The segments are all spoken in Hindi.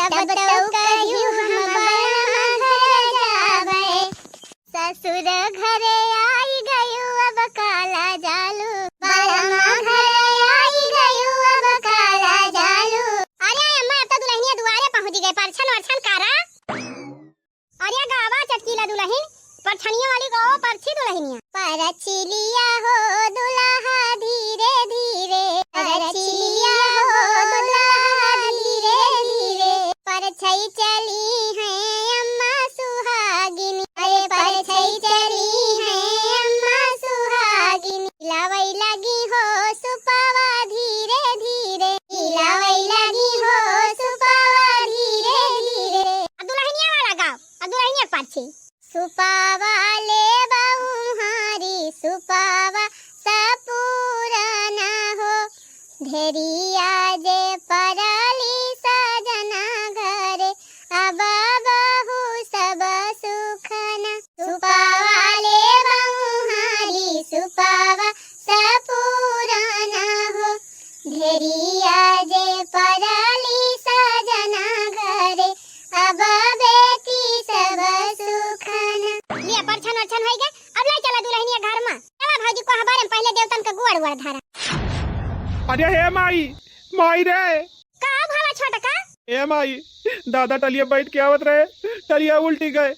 तब तो कहियो हम घर जावे, ससुर घरे आई गयो अब काला जालू, बालमा घरे आई गयो अब काला जालू। अरे अम्मा अब तो दुल्हनिया दुआरे पहुंच गए, परछन वर्छन कारा। अरे गावा चटकीला दुल्हन, परछनिया वाली गावा परछी दुल्हनिया। परछिलिया हो दुल्हा धीरे धीरे, परछिलिया हो दुल्हा धीरे धीरे, परछई चली है अम्मा सुहागिनी, अरे परछई चली है अम्मा सुहागिनी। हिलावई लगी हो सुपावा धीरे धीरे, हिलावई लगी हो सुपावा धीरे धीरे। अब दुल्हनिया वाला गाओ, अब दुल्हनिया परछी। सुपावा ले बहु हारी, सुपावा सपूरना हो, ढेरिया जे परली सजना घरे, अब बहु सब सुखना। सुपावा ले बहु हारी, सुपावा सपूरना हो, ढेरिया जे परली सजना घरे, अब बेटी सब सुखना। लिया परछन वर्छन होई गए, अब ले चला दुल्हनिया घर में। चला भौजी को हबारे में पहले देवतन का गुड़ उड़ धारा। अरे हे माई, माई रे का भाला छोटा का? ए माई, दादा टलिया बैठ के आवत रहे, टलिया उल्टी गए,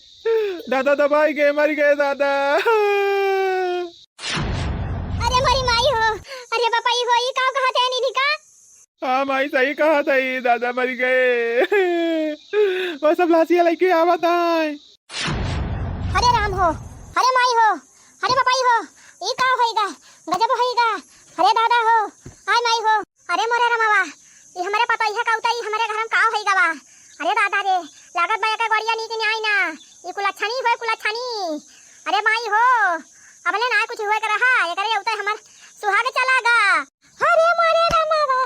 दादा दबाई गए, मर गए दादा। अरे मरी माई हो, अरे बापा ई हो, ई का कहत है निधि का? हाँ माई सही कहा था, दादा मर गए, वो सब लाशिया लेके आवत है। अरे राम हो, अरे माई हो, अरे बापा ई हो, ई का होइगा, गजब होइगा। अरे दादा हो, आय माई हो, अरे मोरे रमावा, ई हमरे पता इहा का उताई हमरे घर में का होइगा बा। अरे दादा रे, लागत बा का गड़िया नी के नी आई ना, ई कुलच्छनी होय कुलच्छनी। अरे माई हो, अबले ना कुछ होय कर रहा, एकरे उताई हमर सुहाग चलागा। अरे मोरे रमावा,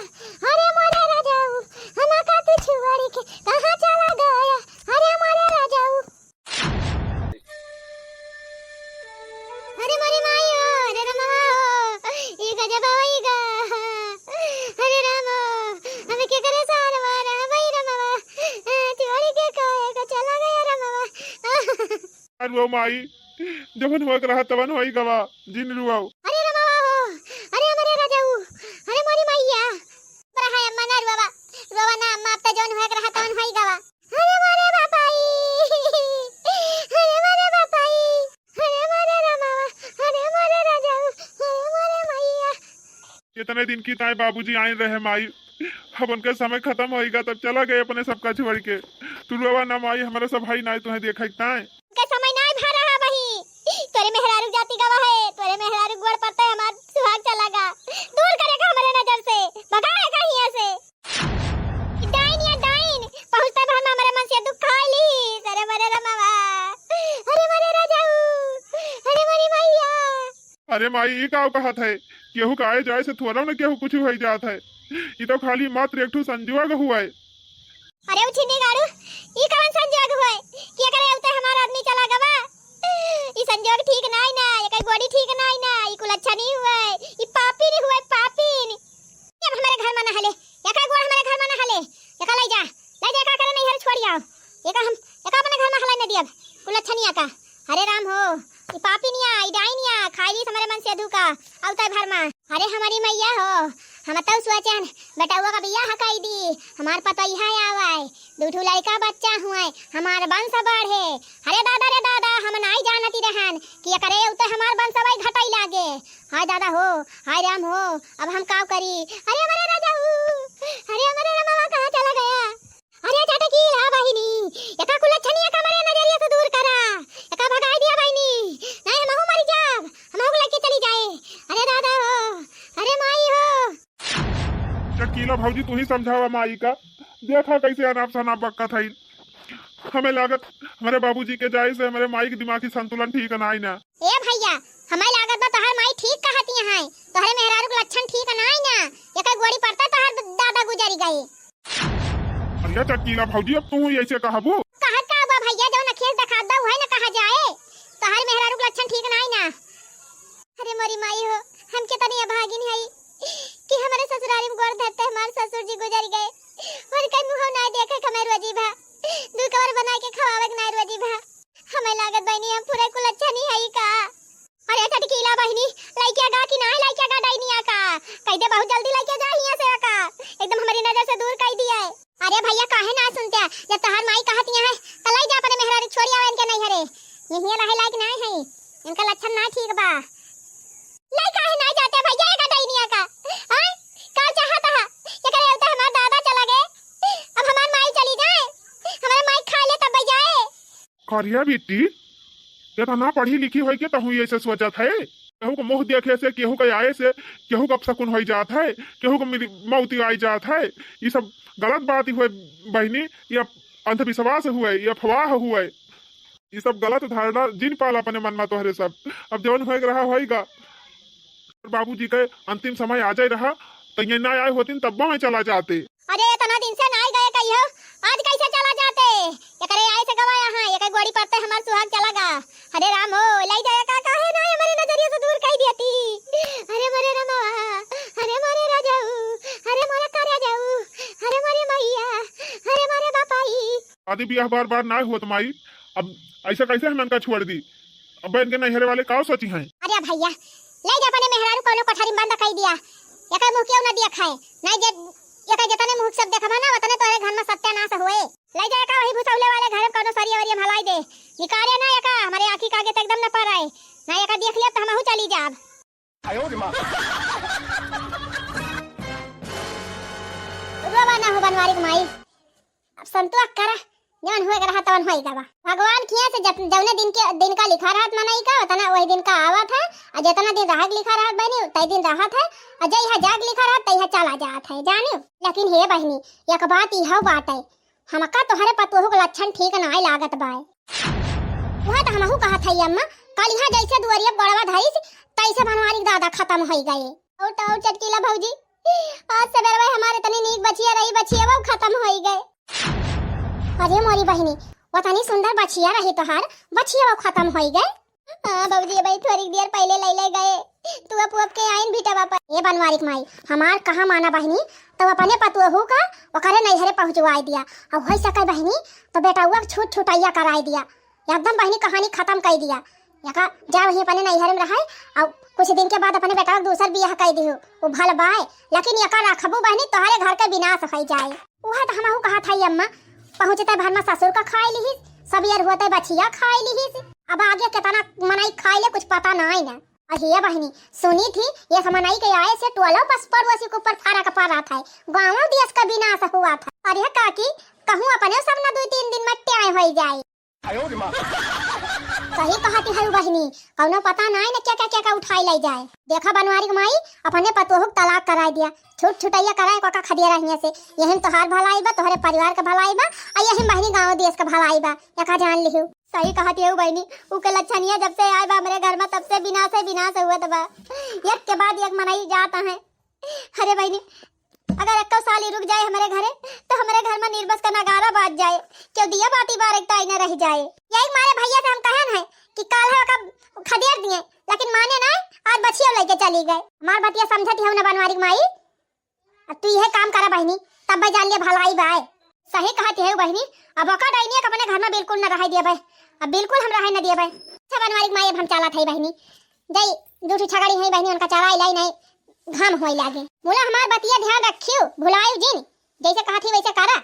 अरे मोरे राजाऊ, हमा का तू छुआड़ी के कहां चला गया, अरे मोरे राजाऊ। अरे मोरे माई हो, अरे रमावा हो, ई गजब होइगा। अरे राम, हमें क्या करे सार मारा भाई रमावा, छुआड़ी के कहे का चला गया रमावा। अरे वो माई, जबन होक रहा तबन होई गवा, जिन रुआओ। अरे रमावा हो, अरे हमारे राजाऊ, अरे मोरी मैया, बड़ा है अम्मा ना रुआवा, रुआवा ना अम्मा, अब तो जौन होक रहा तबन होई गवा। अरे मोरे बापाई, अरे मोरे बापाई, अरे मोरे रमावा, अरे मोरे राजाऊ, अरे मोरे मैया। कितने दिन की ताई बाबूजी आए रहे माई, अब उनका समय खत्म होएगा तब चला गए अपने सबका छोड़ के। तू रोवा ना माई, हमारा सब भाई ना तुम्हें देखा ताई के समय ना भा रहा वही, तोरे मेहरारू जाति गवा है, तोरे मेहरारू गोड़ पड़ता है, हमार सुहाग चलागा, दूर करेगा हमारे नजर से, भगाएगा यहाँ से। डाइन या डाइन, पहुंचता है हमारे मन से दुख खा ली, अरे मरे रमावा, अरे मरे राजाऊ, अरे मरी मैया। अरे माई, ये का कहत है, केहू का आए जाए से थोड़ा ना केहू कुछ हो जात है, ये तो खाली मात्र एक ठो संजोग हुआ है। अरे उछिनी गाड़ू, ई कौन संजोग हुआ है कि करे उते हमारा आदमी चला गवा? ई संजोग ठीक नहीं ना, ये कई बॉडी ठीक नहीं ना, ई कुल अच्छा नहीं हुआ है, ई पापी नहीं हुआ है, पापी नहीं। ये हमारे घर में ना हले, ये कई गोड़ हमारे घर में ना हले, ये का ले जा का करे नहीं हर छोड़ आओ, ये का हम ये का अपने घर में हला न दियब, कुल अच्छा नहीं का। अरे राम हो, ई पापी नहीं आ, ई डाई नहीं आ, खाली हमारे मन से अधू का औता भर में। अरे हमारी मैया हो, हम तो सोचन बेटावा का बियाह हकाई दी, हमार पता यहाँ आवाए, दूठू लड़का बच्चा हुए, हमार वंश बढ़े। अरे दादा रे दादा, हम नहीं जानती रहन कि करे उते हमार वंश भाई घटाई लागे। हाय दादा हो, हाय राम हो, अब हम का करी? अरे हमारे राजा हो, अरे हमारे रमावा कहाँ चला गया? अरे चाटा की ला बहिनी, एका कुलच्छनिया का मरे नजरिया से दूर करा, एका भगाई दिया बहिनी, नहीं हम मर जाब, हम को लेके चली जाए। अरे दादा हो, अरे माई हो। चकीला भौजी तू ही समझावा माई का, देखा कैसे अनाप शनाप बक्का था। हमें लागत हमारे बाबूजी के जाए से हमारे माई के दिमागी संतुलन ठीक नहीं ना। ए भैया, हमारी लागत बा तोहर माई ठीक कहती है, तोहरे मेहरारू के लक्षण ठीक नहीं ना, एका गोड़ी पड़ता तोहर दादा गुजरी गए। अरे चकीला भौजी, अब तू ऐसे कहबो? कहत का बा भैया, जो न खेस दिखा दो है ना कहा जाए, तोहर मेहरारू के लक्षण ठीक नहीं ना। अरे मोरी माई हो, हम के तनी अभागिन है कि हमारे ससुराल में गोड़ धरते हमारे ससुर जी गुजर गए और कई मुंह ना देखे हमें रोजी काहे ना सुनते जब तोहार माई कहत है त लई जा अपने मेहरा छोड़ी आवे इनके नहीं हरे यही रहे लायक नहीं है इनका लक्षण ना ठीक बा लई काहे ना जाते भैया का दैनिया का हां का चाहता है ये करे तो हमार दादा चला गए अब हमार माई चली जाए हमारे माई खा ले तब जाए करिया बेटी ये तो ना पढ़ी लिखी होई के तहु ऐसे सोचत है केहू को मुंह देखे से केहू के आए से केहू का अपशकुन हो जात है केहू को मौती आई जात है ये सब गलत बात ही हुए बहनी ये अंधविश्वास हुए ये अफवाह हुए ये सब गलत धारणा जिन पाल अपने मन में तोहरे सब अब जवन हो रहा होगा बाबूजी के अंतिम समय आ जाए रहा तो ये ना आए होती तब में चला जाते अरे इतना दिन से ना गए कहियो आज कैसे चला जाते ये करे आए से गवाया हां ये कई गोड़ी पड़ते हमार सुहाग चला गा अरे राम हो ले जाए का काहे ना हमारे नजरिए से दूर कह देती अरे मरे रामा अरे मरे राजाऊ अरे मरे करे जाऊ अरे मरे मैया अरे मरे बापाई शादी ब्याह बार बार ना होत माई अब ऐसा कैसे हम इनका छोड़ दी अब इनके नहरे वाले का सोची हैं अरे भैया ले जा अपने मेहरारू कोनो कोठारी में बंद कर दिया ये कई मुंह क्यों ना दिया खाए नहीं जे ये कई जतने मुंह सब देखबा ना वतने तोरे घर में सत्यानाश होए ले जा का वही भुसौले वाले घर में कोनो सरिया वरिया भलाई दे निकाले ना ये का हमारे आंखी के आगे तो एकदम न पर आए ना ये का देख लिया तो हमहू चली जाब आयो रे मां रोवा ना हो बनवारी माई अब संतुआ करा जवन होए रहा तवन होई जावा भगवान किया से जवने दिन का लिखा रहत मनई का उतना वही दिन का आवत है और जितना दिन राहत लिखा रहत बहनी तई दिन राहत है और जई हा जाग लिखा रहत तई हा चला जात है जानियो लेकिन हे बहनी एक बात इहो बात है हमका तोहरे पतोहू के लक्षण ठीक ना लागत बाय वह तो हमहू कहत है अम्मा कल यहाँ जैसे दुआरिया बड़वा धरी तैसे बनवारी दादा खत्म हो गए और चटकीला भौजी आज सवेरे हमारे तनी नीक बचिया रही बचिया वो खत्म हो गए अरे मोरी बहनी वतनी सुंदर बचिया रही तोहार बचिया वो खत्म हो गए हां बाबूजी भाई थोड़ी देर पहले ले गए तू अब के आइन भी टवा पर ये बनवारी माई हमार कहां माना बहनी तो अपने पतुहू का ओकरे नैहरे पहुंचवाई दिया अब होई सके बहनी तो बेटाउआ छूट छुटाइया कराई दिया एकदम बहनी कहानी खत्म कर दिया यका जा वही अपने नैहरे में रहे और कुछ दिन के बाद अपने बेटा दूसर बियाह कर दियो वो भल बाय लेकिन यका रखबू बहनी तोहरे घर के विनाश हो जाए उहा तो हमहू कहा था अम्मा पहुंचते भर में ससुर का खाए ली सब यार होते बचिया खाए ली अब आगे कितना मनाई खाए ले कुछ पता ना आई ना और ये बहनी सुनी थी ये समनाई के आए से टोलो बस पड़ोसी के ऊपर फारा का पारा था गांव देश का विनाश हुआ था अरे काकी कहूं अपने सब ना 2-3 दिन में ट्याय हो जाए आयो रे मां सही कहती है बहनी कौनो पता ना है ना क्या क्या उठाई ले जाए देखा बनवारी माई अपने पतोहू तलाक करा दिया छूट छुटैया कराए का खदिया रहिया से यही तोहार भलाई बा तोहरे परिवार का भलाई बा आ यही बहनी गांव देश का भलाई बा या जान लिहू सही कहती है बहनी उ के लक्षणिया जब से आए बा हमरे घर में तब से विनाश हुआ बा एक के बाद एक मनाई जाता है अरे बहनी अगर 1 साल ही रुक जाए हमारे घरे तो हमारे घर में निर्बस का नगारा बाज जाए क्यों दिया बाती बार एक ताई न रह जाए यही मारे भैया से हम कहन है कि काल है का खदेर दिए लेकिन माने ना आज बचिया लेके चली गए हमार बतिया समझती है ना बनवारी माई अब तू यह काम करा बहनी तब भाई जान ले भलाई बाय सही कहती है बहनी अब ओका डाइनिया अपने घर में बिल्कुल न रह दिया भाई अब बिल्कुल हम रह न दिया भाई अच्छा बनवारी माई अब हम चला थे बहनी जई दूठी छगड़ी है बहनी उनका चारा इलाई नहीं घाम होई लागे बोला हमार बतिया ध्यान रखियो भुलायु जिन जैसे कहा थी वैसे करा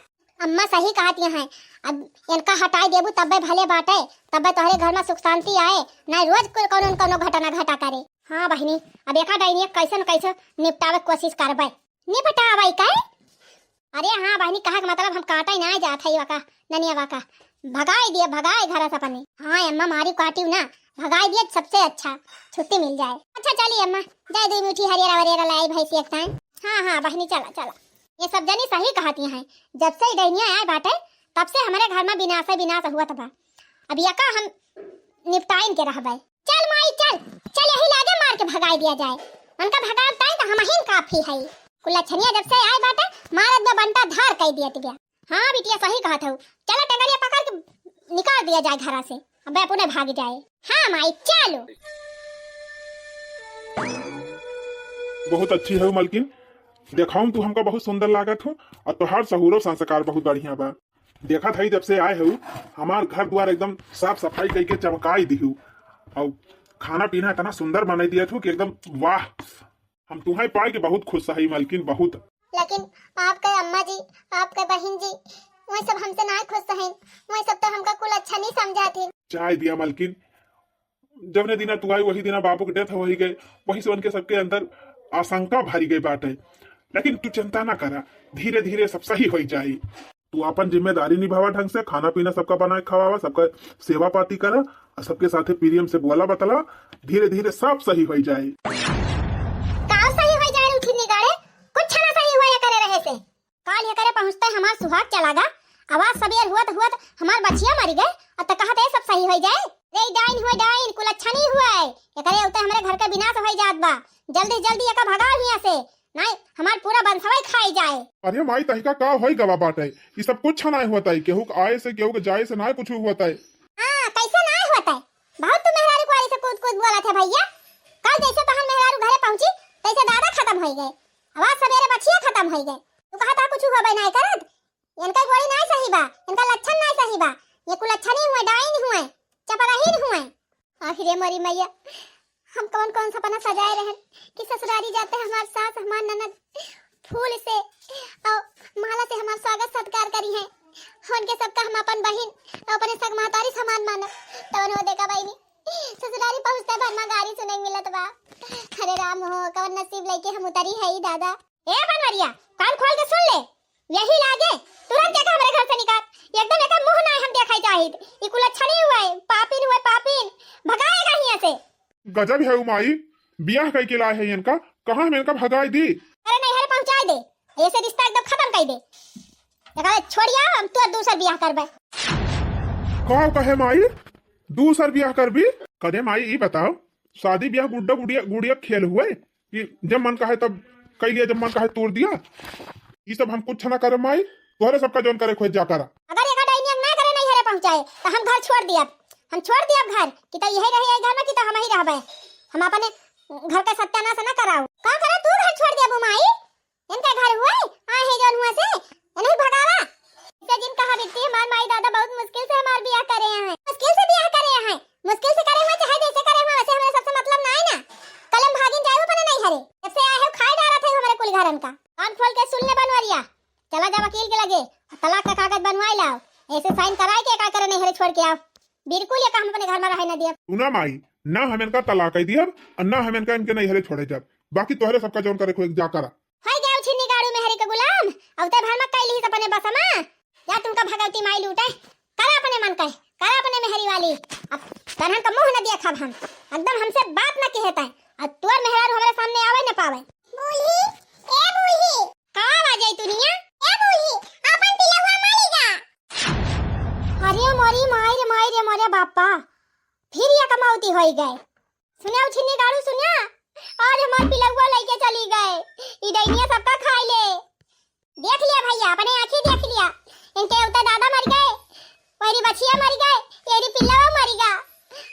अम्मा सही कहती हैं अब इनका हटाई देबू तब भले बाटे तब तोहरे घर में सुख शांति आए ना रोज कोनो घटना घटा करे हां बहनी अब एका डाइनिया कैसे न कैसे निपटावे कोशिश करबै निपटावे काय अरे हां बहनी कहा के मतलब हम काटे ना जात है वाका ननिया वाका भगाए घर से अपने हां अम्मा मारी काटियो ना भगाई दिए सबसे अच्छा छुट्टी मिल जाए अच्छा चलिए अम्मा जाए 2 मुट्ठी हरियर वरियर लाई भैंसी एक टाइम हां बहनी चला ये सब जनी सही कहती हैं जब से डैनिया आए बाटे तब से हमारे घर में विनाश हुआ था अब यका हम निपटाइन के रहबै चल माई चल यही लागे मार के भगाई दिया जाए उनका भगाव ताई तो हम ही काफी है कुलछनिया जब से आए बाटे मारत में बंटा धार कह दिया गया हां बिटिया सही कहत हूं चलो टेंगरिया पकड़ के निकाल दिया जाए घर से अब अपने भाग जाए हाँ माई चलो बहुत अच्छी है मलकिन देखाऊं तू हमका बहुत सुंदर लागत हूँ और तोहार सहूरो संस्कार बहुत बढ़िया बा देखा था जब से आए हो हमार घर द्वार एकदम साफ सफाई करके चमकाई दी और खाना पीना इतना सुंदर बना दिया था कि एकदम वाह हम तुम्हें पाए के बहुत खुश है मलकिन बहुत लेकिन आपके अम्मा जी आपके बहन जी वो सब हमसे ना खुश हैं, वो सब तो हमका कुल अच्छा नहीं समझा थे। चाय दिया मालकिन, जब ने दिना तू आई वही दिना बाबू के डेथ हो ही गए, वही से उनके सबके अंदर आशंका भरी गई बात है। लेकिन तू चिंता ना करा, धीरे धीरे सब सही हो जाए। तू अपन जिम्मेदारी निभावा ढंग से, खाना पीना सबका बनाए खवावा, सबका सेवा पाती करा और सबके साथे प्रियम से बोला बतला, धीरे धीरे सब सही हो जाए। काल सही हो जाए उठी निगाड़े, कुछ ना सही हुआ करे रहे से। काल ये करे पहुंचते हमार सुहाग चलागा, आवाज सबेर हुआ हमार बचिया मर गए और तो कहते सब सही हो जाए। रे डाइन हुआ डाइन, कुल अच्छा नहीं हुआ है, ये करे उते हमारे घर का विनाश हो जात बा। जल्दी जल्दी एका भगाओ हिया से, नहीं हमार पूरा बंसवाई खाई जाए। अरे माई तहिका का होई गवा बाटे, ये सब कुछ ना होता है, केहू के आए से केहू के जाए से ना कुछ होता है। हां कैसे ना होता है, बहुत तो मेहरारू कुआरी से कूद कूद बोला था भैया। कल जैसे तहन मेहरारू घरे पहुंची तैसे दादा खत्म हो गए, आवाज सवेरे बचिया खत्म हो गए। तू कहा था कुछ होबे नहीं करत, इनका गोड़ी नहीं सही बा, इनका लक्षण नहीं सही बा, ये कुल अच्छा नहीं हुआ, डाइन हुआ, चपराहीन हुआ। आखिर मरी मैया हम कौन कौन सपना सजाए रहे कि ससुरारी जाते हैं हमारे सास हमार ननद फूल से और माला से हमारा स्वागत सत्कार करी है। उनके सबका हम अपन बहन और अपने सग महतारी समान मानो। तवन हो देखा बहनी ससुरारी पहुंचते भरमा गाड़ी सुने मिलत बा। अरे राम हो कवन नसीब लेके हम उतरी है ही दादा। ए बनवरिया कान खोल के सुन ले, यही लागे तुरंत देखा हमारे घर से निकाल, एकदम एका मुंह ना हम देखाई चाहिए। ई कुल अच्छा नहीं हुआ है, पापिन हुआ पापिन, भगाएगा हिया से। गजब है उमाई, बियाह कई के लाए है इनका, कहां हम इनका भगाई दी। अरे नहीं हरे पहुंचा दे, ऐसे रिश्ता एकदम खत्म कर दे। देखा छोड़िया हम तो दूसरा बियाह करबे। कहा कहे माई दूसर बियाह करबी? कदे माई ई बताओ, शादी बियाह गुड्डा गुड़िया गुड़िया खेल हुए कि जब मन कहे तब कई लिया, जब मन कहे तोड़ दिया? ये सब हम कुछ ना करे माई, तोहरे सबका जोन करे खोज जा करा। अगर एका डाइनियम ना करे नहीं हरे पहुंचाए तो हम घर छोड़ दिया, हम छोड़ दिया घर कि तो यही रही घर में कि तो हम ही रहबे। हम अपने घर का सत्यानाश ना कराओ। का करे तू घर छोड़ दिया बुमाई, इनका घर हुआ आ है जोन हुआ से नहीं भगावा। इसे जिन कहा बिट्टी हमार माई दादा बहुत मुश्किल से हमार बियाह करे हैं, मुश्किल से बियाह करे हैं, मुश्किल से करे हुए चाहे जैसे करे हुए वैसे हमें सबसे मतलब ना है ना। कलम भागिन जाए पने नहीं हरे, जब से आए हो खाए डाला थे हमारे कुल घरन का। कान खोल के सुन ले बनवरिया, चला जा वकील के लगे तलाक का कागज बनवाई लाओ, ऐसे साइन कराए के का करे नहीं हरे छोड़ के आओ। बिल्कुल ये काम अपने घर में रहे ना दिया। सुना माई, ना हम इनका तलाक ही दिया और ना हम इनका इनके नहीं हरे छोड़े जब, बाकी तोहरे सबका जोन करे खोज जा करा। हाय गया छिन्नी गाड़ू में हरे के गुलाम, अब ते भर में कैली अपने बसमा या तुमका भगवती माई लूटे करा अपने मन कहे, करा अपने मेहरी वाली। अब तरहन का मुंह न देखब हम, एकदम हमसे बात न कहता है और तोर मेहरार हमारे सामने आवे न पावे। बूढ़ी ए बूढ़ी का आवाज आई दुनिया? ए बूढ़ी अपन पिलवा मारीगा। अरे मोरी माई रे मोरे बापा, फिर ये कमाउती होई गए। सुनिया छिन्नी गाड़ू सुनिया, आज हमार पिलवा लेके चली गए, ई डाइनिया सबका खाई ले। देख लिया भैया, अपने आंखें देख लिया, इनके उता दादा मर गए, मेरी बच्चियां मर गए, तेरी पिल्लवा मर गया।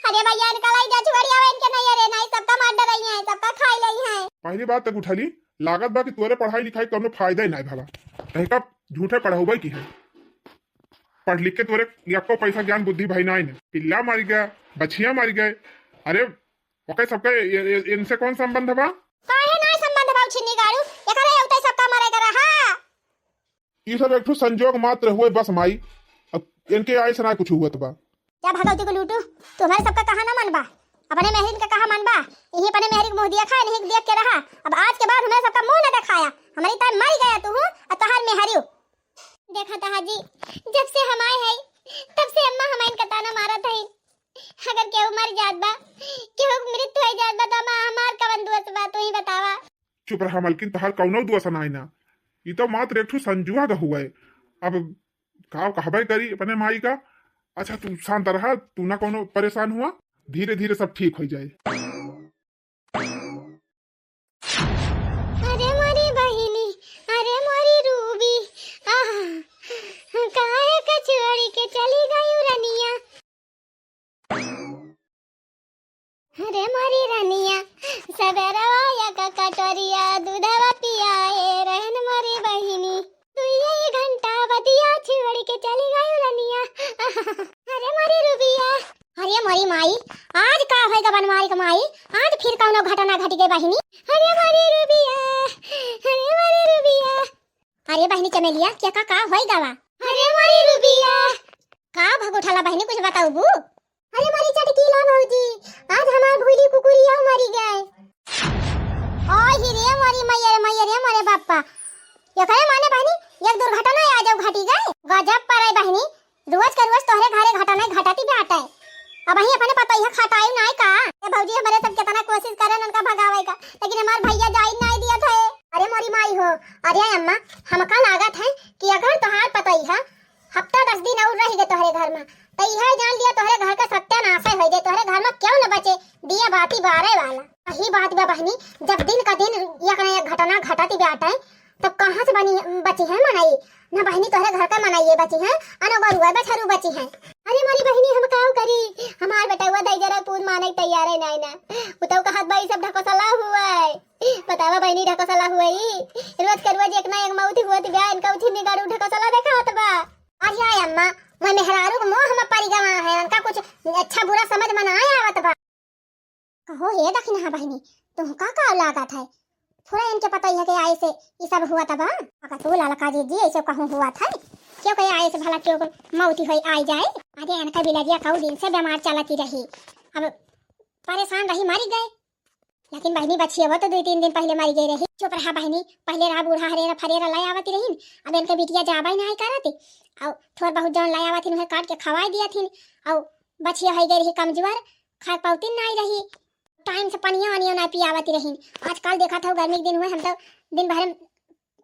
अरे भैया इनका लाई जा छुड़िया इनके नहीं अरे नहीं सबका मार डर रही है, सबका खाई लई है। पहली बात तक उठली लागत बा कि तोरे पढ़ाई लिखाई कोनो फायदा ही नहीं भला, तहिका झूठे पढ़ाऊबे की है। पढ़ लिख के तोरे यको पैसा ज्ञान बुद्धि भाई ना, पिल्ला मर गया, बच्चियां मर गए, अरे ओके सबके इनसे कौन संबंध बा? काहे ना संबंध बा छिन्नी गाड़ू, एकरे उते सबका मरेगा रहा। ये सब एक ठो संजोग मात्र हुए बस माई, अब इनके आए से ना कुछ हुआ बा। क्या भगवती को लूटू, तुम्हारे सबका कहा ना मन बा, अपने मेहरीन का कहा मन बा, यही अपने मेहरी को मुंह दिया खा नहीं देख के रहा। अब आज के बाद हमें सबका मुंह न दिखाया, हमारी तार मर गया तू और तहार मेहरी देखा था जी, जब से हम आए हैं तब से अम्मा हमें इनका ताना मारा था। अगर केहू मर जात बा, केहू मृत्यु हो जात बा तो हमार कवन दोस्त बा, तू ही बतावा। चुप रहा मलकिन, तहार कौनो दुआ सुनाई ना, ये तो मात्र एक ठो संजुआ का हुआ है। अब का कहबे करी अपने माई का। अच्छा तू शांत रहा, तू ना कोनो परेशान हुआ, धीरे धीरे सब ठीक हो जाए। अरे मोरी बहिनी, अरे मोरी रूबी, काहे कचौड़ी के चली गई रनिया। अरे मोरी रनिया सवेरवा या का कटोरिया दूधवा पियाए रहन मोरी बहिनी, तू ये घंटा बदिया छोड़ के चली गई रनिया। अरे मोरी रूबिया, अरे मोरी माई आज का होएगा बनवारी का माई, आज फिर कौनो घटना घट गई बहिनी। अरे मोरी रूबिया, अरे मोरी रूबिया, अरे बहिनी चमेलिया क्या का होएगा वा? अरे मोरी भग उठाला बहनी, कुछ बताओ बू। अरे मारी चटकीला भौजी, आज हमार भूली कुकुरिया मरी गए। ओए ही रे मारी मैया रे मारे बापा, ये करे माने बहनी एक दुर्घटना आ जाओ घटी गए। गजब पर है बहनी, रोज का रोज तोहरे घरे घटना घटाती भी हटाए। अब ही अपने पता है खटाई नहीं का। ये भौजी हमारे सब कितना कोशिश करे उनका भगावे का, लेकिन हमार भैया जाई नहीं दिया था। अरे मोरी माई हो, अरे अम्मा हमका लागत है कि अगर तोहार पता ही है हफ्ता 10 दिन और रह गए तोहरे घर में, तो यह जान लिया तोहरे घर का सत्यानाश हो जाए। तोहरे घर में क्यों न बचे दिया बाती बारे वाला। यही बात बा बहनी, जब दिन का दिन एक घटना घटाती बैठे तो कहाँ से बची है मनाई ना बहनी। तोहरे घर का मनाइए बची है, अनगरुआ बछरू बची है। अरे मारी बहनी हम काऊ करी, हमार बेटा हुआ दई जरा पूज माने तैयार है नहीं ना। उताऊ का हाथ बाई सब ढकोसला हुआ है, बतावा बहनी ढकोसला हुआ ही। रोज कर रोज एक ना एक मौती हुआ थी ब्याह इनका उठी निगारू ढकोसला देखा होता बा। अरे अम्मा मैं मेहरारू को मोह हम परिगमा है, उनका कुछ अच्छा बुरा समझ में ना आवत बा। कहो हे दखिन हां बहनी, तुम का लागत है थोड़ा इनके पता ही है कि आए से ये सब हुआ था बा। अगर तू लाला काजी जी ऐसे कहूं हुआ था, क्यों कहे आए से भला क्यों मौती होई आई जाए। अरे इनका बिलरिया कऊ दिन से बीमार चलती रही, अब परेशान रही मारी गए। लेकिन बहनी बची वो तो 2-3 दिन पहले मरी गई रही। चुप रहा बहनी, पहले रहा बूढ़ा हरेरा फरेरा लाई आवती रही। अब इनके बिटिया जाबा ही नहीं करती, और थोड़ा बहुत जौन लाई आवती उन्हें काट के खवाई दिया थी। और बचिया हो गई रही कमजोर, खा पाउती नहीं रही, टाइम से पनिया वनिया ना पियावती रही। आजकल देखा था गर्मी के दिन हुए, हम तो दिन भर में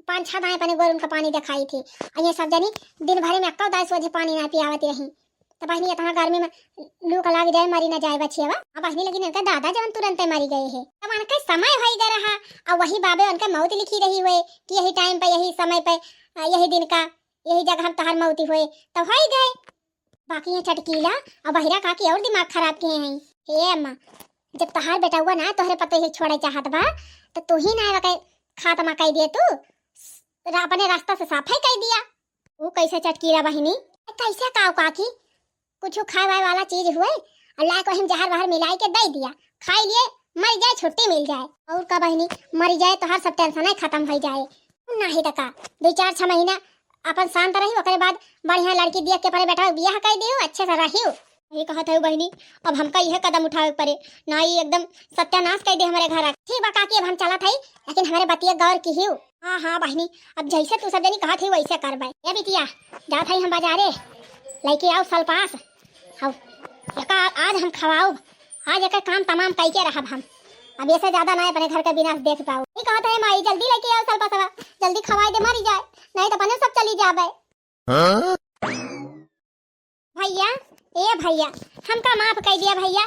5-6 दाएं पने गोर उनका पानी दिखाई थी। और ये सब जनी दिन भर में 1 दाएं सोझे पानी ना पियावती रही। तो बहनी इतना गर्मी में लू का लाग जाए मरी ना जाए बचिया। अब बहनी लेकिन इनका दादा जवन तुरंत मरी गए है, तब उनका समय हो गया रहा। और वही बाबे उनका मौत लिखी रही हुए कि यही टाइम पे यही समय पे यही दिन का यही जगह हम तहार मौती हुए, तब हो गए। बाकी ये चटकीला और बहिरा का की और दिमाग खराब किए हैं। हे अम्मा, जब तहार बेटा हुआ ना तोहरे पते ही छोड़े चाहत बा, तो तू ही ना वके खात्मा कह दिए, तू अपने रास्ता से सफाई कह दिया। वो कैसे चटकीला बहिनी, कैसे काऊ काकी कुछ खाए वाला चीज हुए अल्लाह को हम जहर वहर मिलाई के दे दिया, खाई लिए मर जाए छुट्टी मिल जाए। और का बहिनी मर जाए तो हर सब टेंशन खत्म हो जाए। नहीं तो का 2-4-6 महीना अपन शांत रही, ओकरे बाद बढ़िया लड़की देख के परे बेटा बियाह कर दियो, अच्छे से रहियो। ये कहत है बहनी, अब हमका यह कदम उठावे पड़े ना, ये एकदम सत्यानाश कर दे हमारे घर। ठीक बा काकी, अब हम चलत है, लेकिन हमारे बतिया गौर की हियो। हाँ बहनी, अब जैसे तू सब जनी कहत है वैसे करबे। ए बिटिया जात है हम बाजारे लेके आओ सलपास, आज हम खवाओ, आज एक काम तमाम करके रहब हम। अब ऐसे ज्यादा ना अपने घर का विनाश देख पाओ। ये कहता है माई जल्दी लेके आओ सलपासवा, जल्दी खवाई दे मरी जाए, नहीं तो अपने सब चली जाबे। भैया ए भैया हमका माफ कर दिया भैया,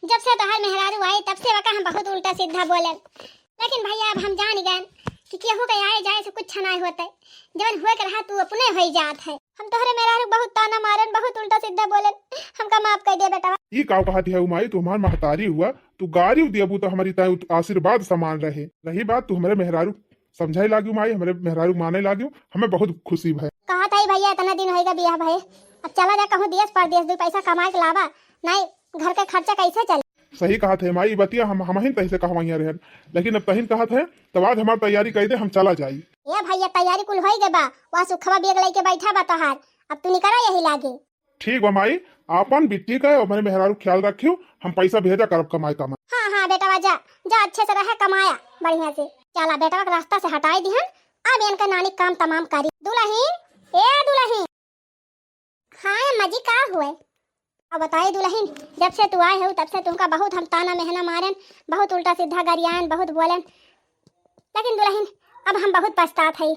जब से तोहर मेहरारू आए तब से वका हम बहुत उल्टा सीधा बोलन। लेकिन भैया अब हम जान गए कि केहू के आए जाए से कुछ नहीं होता, जवन हुए के रहा तू अपने हो जात है। हम तोहरे मेहरारू बहुत ताना मारन, बहुत उल्टा सीधा बोलन, हमका माफ कर दे बेटा। ई का कहत है उमाई, तू हमार महतारी हुआ, तू गारी देबू तो हमारी ताई आशीर्वाद समान रहे। रही बात तू हमारे मेहरारू समझाई लागी माई, हमारे मेहरारू माने लागी, हमें बहुत खुशी है। कहा था भैया इतना दिन होएगा बियाह भए, अब चला जा कहूँ देश परदेश 2 पैसा कमा के लावा, नहीं घर का खर्चा कैसे चले। सही कहा थे माई, बतिया हम ही तही से कहवाइया रहन, लेकिन अब तहिन कहा थे तब आज हमार तैयारी कर दे, हम चला जाई। ये भैया तैयारी कुल हो गए बा, वहाँ सुखवा बेग लेके बैठा बा तोहार, अब तू निकला यही लागे। ठीक बा माई, आपन बिट्टी का और हमारे मेहरारू ख्याल रखियो, हम पैसा भेजा करब कमाई कमा। हाँ बेटा जा जा, अच्छे से रहे कमाया बढ़िया से। चला बेटा का रास्ता से हटाई दिहन, अब इनका नानी काम तमाम करी। दुल्हन ए दुल्हन, हाँ अम्मा जी का हुए। अब बताए दुल्हन, जब से तू आए हो तब से तुमका बहुत हम ताना मेहना मारन, बहुत उल्टा सीधा गरियान, बहुत बोलन। लेकिन दुल्हन अब हम बहुत पछतात है,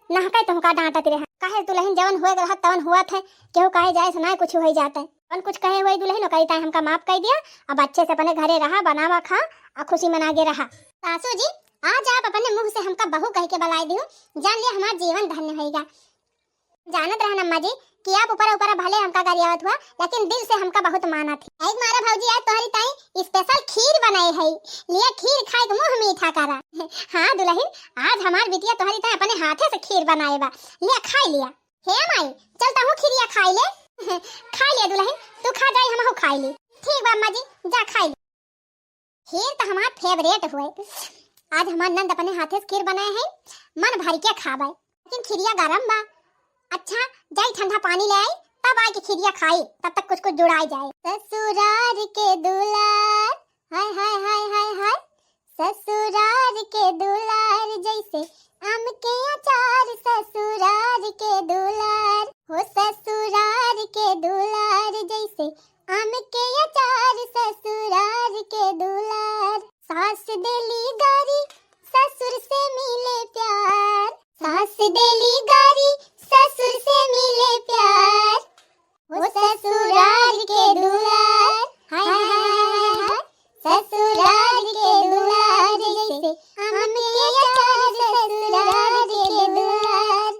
ना कहे तुमका डांटत रहे। काहे दुल्हन जवन हुए रहा तवन हुआ थे, केहू कहे जाए सुनाए कुछ हो जाता है। अपन कुछ कहे हुए दुल्हन कही ताई हमका माफ कर दिया, अब अच्छे से अपने घरे रहा, बनावा खा और खुशी मना के रहा। सासू जी आज आप अपने मुंह से हमका बहू कह के बुलाई दियो, जान लिया हमारा जीवन धन्य होएगा। जानत रहन अम्मा जी कि आप ऊपर ऊपर भले हमका गरियावत हुआ, लेकिन दिल से हमका बहुत माना थी। एक मारा भौजी आज तोहरी ताई स्पेशल खीर बनाई है, लिया खीर खाए के मुंह मीठा करा। हाँ दुल्हन आज हमार बिटिया तोहरी ताई अपने हाथे से खीर बनाए बा, लिया खा लिया। हे माई चलता हूँ खीरिया खाई ले। खा लिया दुल्हन, तू खा जाई हम खाई ली। ठीक बा अम्मा जी जा खाई ली। खीर तो हमार फेवरेट हुए, आज हमार नंद अपने हाथे से खीर बनाए है, मन भर के खाबे, लेकिन खीरिया गरम बा। अच्छा जाई ठंडा पानी ले आई, तब आके खिरिया खाई, तब तक कुछ कुछ जुड़ाई जाए। ससुराल के दुलार, हाय हाय हाय हाय हाय, ससुराल के दुलार जैसे आम के अचार, ससुराल के दुलार हो, ससुराल के दुलार जैसे आम के अचार, ससुराल के दुलार। सास देली गारी, ससुर से मिले प्यार, सास देली गारी, ससुर से मिले प्यार, वो ससुराल के दुलार, हाय हाय हाय हाय, ससुराल के दुलार जैसे आम के अचार, ससुराल के दुलार।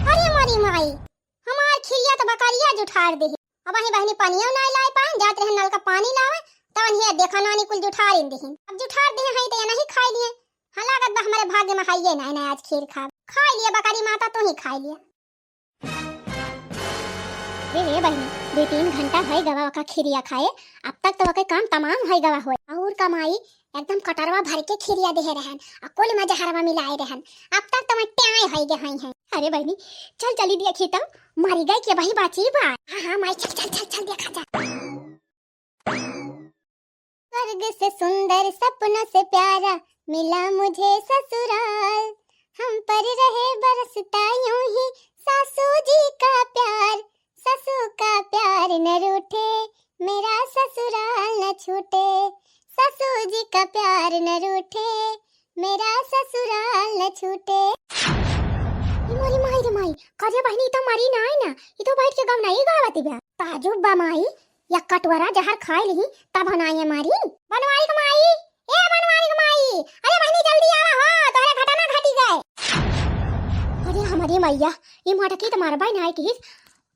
अरे मारी माई, हमार खिरिया तो बकरिया जुठार दे। अब वही बहनी पानियो ना लाए पाए, जात रहे नल का पानी लावे, तवन ये देखा नानी कुल जुठार इन देहिन। अब जुठार दे है तो नहीं खाई लिए, हां लागत बा हमारे भाग्य में खाइए ना आज खीर खाई लिए बकरी माता तो ही खाई लिए। रे बहनी 2-3 घंटा है गवा का खिरिया खाए, अब तक तो वके काम तमाम है गवा होए, और कमाई एकदम कटरवा भर के खिरिया दे रहन, आ कुल मजा हरवा मिलाए रहन, अब तक तो मट्टे है गे हैं। अरे बहनी चल चली दिया खीता, मरी गई के वही बाची बा। हां माई चल चल चल चल देखा जा। स्वर्ग से सुंदर सपनों से प्यारा मिला मुझे ससुराल, हम पर रहे बरसता यूं ही सासू जी का प्यार, ससु का प्यार न रूठे, मेरा ससुराल न छूटे, ससु जी का प्यार न रूठे, मेरा ससुराल न छूटे। मोरी माई रे माई, कजे बहनी तो मरी ना है ना, ये तो बैठ के गाँव नहीं गावती बा। ताजुब बा माई, या कटवरा जहर खाए ली तब हनाई मारी। बनवाई का माई, ए बनवाई का माई, अरे बहनी जल्दी आवा हो, तोरे घटना घटी गए। अरे हमारी मैया, ये मटकी तो मारबाई ना है कि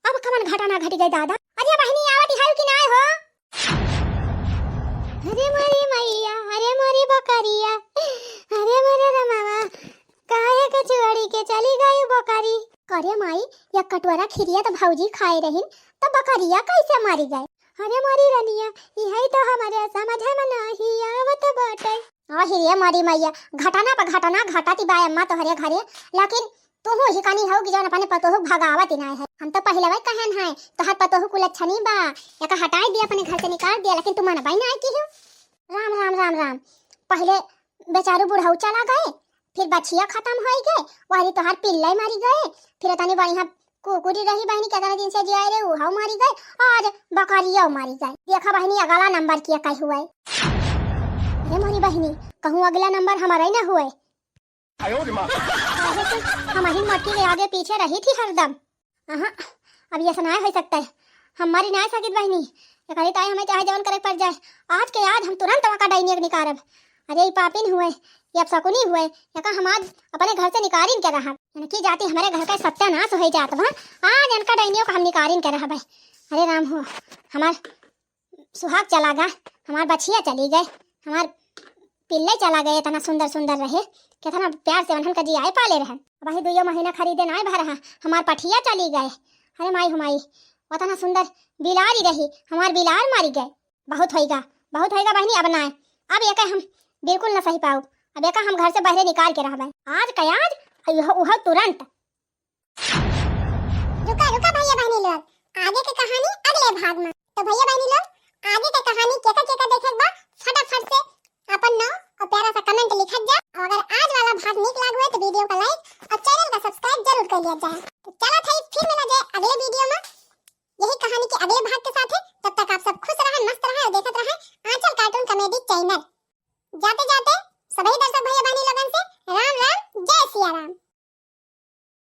अब कमन घटना घटी गई दादा। अरे बहनी आवती है कि ना हो? अरे मारी मैया, अरे मारी बकरिया, अरे मारे रमावा, काहे के चुड़ी के चली गई बकरी। करे माई, या कटवरा खिरिया तो भौजी खाए रहिन, तो बकरिया कैसे मारी गए? अरे मारी रनिया, यही तो हमारे समझ में नहीं आवत बाटे। हिरे मारी मैया, घटना पर घटना घटाती बा अम्मा तोहरे घरे, लेकिन तोहू हिकानी हो कि जौन अपने पतोहू भगावत ही ना है। हम तो पहले वही कहन है तोहर पतोहू कुल अच्छा नहीं बा, एका हटाई दिया अपने घर से निकाल दिया, लेकिन तुम मनबाई ना की हो। राम राम राम राम, पहले बेचारू बुढ़ऊ चला गए, फिर बछिया खत्म हो गए, वही तोहर पिल्ले मारी गए, फिर तनी बढ़िया कुकुरी रही बहनी कितना दिन से जिया रे उहाऊ मारी गए, और बकरिया मारी गए। देखा बहनी अगला नंबर किया कहीं हुआ। अरे मारी बहनी, कहूँ अगला नंबर हमारा ही ना हुए। हमारी मटकी के आगे पीछे रही थी हरदम। अब ये सुनाया हो सकता है, हमारी ना सकित बहनी, ये ताई हमें चाहे जवन करे पड़ जाए, आज के आज हम तुरंत वका डाइनियक निकारब। अरे पापिन हुए, ये अब शकुनी हुए, यका हम आज अपने घर से निकारिन के रहा, की जाती हमारे घर का सत्यानाश हो जात बा, आज इनका डाइनियों का हम निकारिन के रहा भाई। अरे राम हो, हमार सुहाग चला गया, हमार बछिया चली गए, हमार पिल्ले चला गए, इतना सुंदर सुंदर रहे, कितना प्यार से उन्हन का जी आए पाले रहे, वही 2 महीना खरीदे ना भर रहा, हमार पठिया चली गए। अरे माई हुमाई, उतना सुंदर बिलारी रही, हमार बिलार मारी गए। बहुत होएगा बहनी, अब ना अब ये हम बिल्कुल न सही पाऊ, अब एक हम घर से बाहर निकाल के रह आज का आज उह तुरंत। रुका रुका भैया बहनी लोग, आगे की कहानी अगले भाग में। तो भैया बहनी लोग, आगे की कहानी केका देखे बा, फटाफट से अपन नाम और प्यारा सा कमेंट लिखत जा, और अगर आज वाला भाग निक लाग हुआ तो वीडियो को लाइक और चैनल का सब्सक्राइब जरूर कर लिया जाए। तो चलो भाई, फिर मिला जाए अगले वीडियो में यही कहानी के अगले भाग के साथ है। तब तक आप सब खुश रहें, मस्त रहें और देखते रहें आंचल कार्टून कॉमेडी चैनल। जाते जाते सभी दर्शक